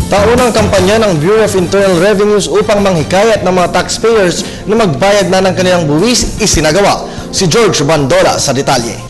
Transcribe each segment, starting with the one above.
Taunang kampanya ng Bureau of Internal Revenues upang manghikayat ng mga taxpayers na magbayad na ng kanilang buwis isinagawa. Si George Bandola sa detalye.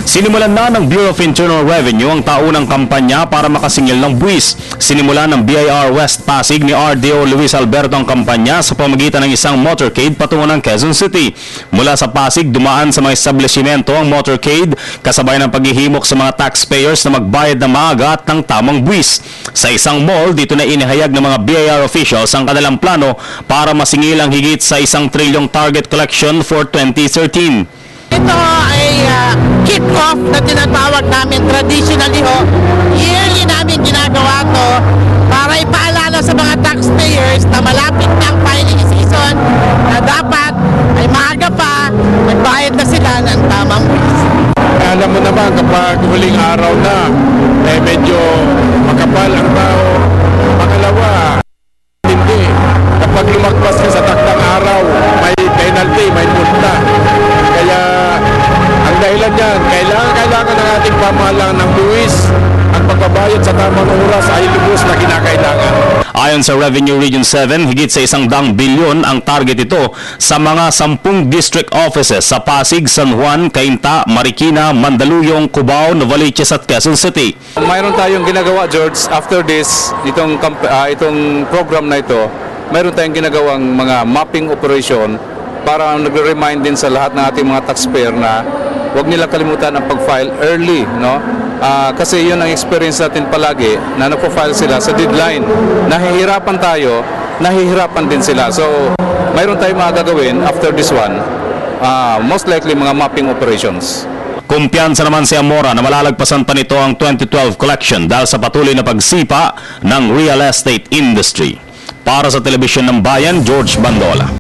Sinimulan na ng Bureau of Internal Revenue ang taunang kampanya para makasingil ng buwis. Sinimulan ng BIR West Pasig ni RDO Luis Alberto ang kampanya sa pamamagitan ng isang motorcade patungo ng Quezon City. Mula sa Pasig, dumaan sa mga establishmento ang motorcade kasabay ng paghihimok sa mga taxpayers na magbayad ng maaga at ng tamang buwis. Sa isang mall, dito na inihayag ng mga BIR officials ang kanilang plano para masingil ang higit sa 1 trilyong target collection for 2013. Ito ay kick-off na tinatawag namin traditionally ho. Yearly namin ginagawa to para ipaalala sa mga taxpayers na malapit na ang filing season na dapat ay maaga pa, magbayad na sila ng tamang buwis. Alam mo naman kapag huling araw na, medyo makapal ang tao. Pangalawa, hindi. Kapag lumagpas ka sa takdang araw, may penalty, may multa. Kaya ang dahilan niyan, kailangan ng ating pamahalaan ng buwis. Ang pagbabayad sa tamang oras ay lubos na kinakailangan. Ayon sa Revenue Region 7, higit sa 100 bilyon ang target ito sa mga 10 district offices sa Pasig, San Juan, Cainta, Marikina, Mandaluyong, Cubao, Novaliches at Quezon City. Mayroon tayong ginagawa, George, after this, itong program na ito, mayroon tayong ginagawang mga mapping operation para nagre-remind din sa lahat ng ating mga taxpayer na huwag nilang kalimutan ang pag-file early, no? Kasi yun ang experience natin palagi na nagpo-file sila sa deadline. Nahihirapan tayo, nahihirapan din sila. So, mayroon tayong mga gagawin after this one. Most likely mga mapping operations. Kumpiyansa naman si Amora na malalagpasan pa nito ang 2012 collection dahil sa patuloy na pagsipa ng real estate industry. Para sa Telebisyon ng Bayan, George Bandola.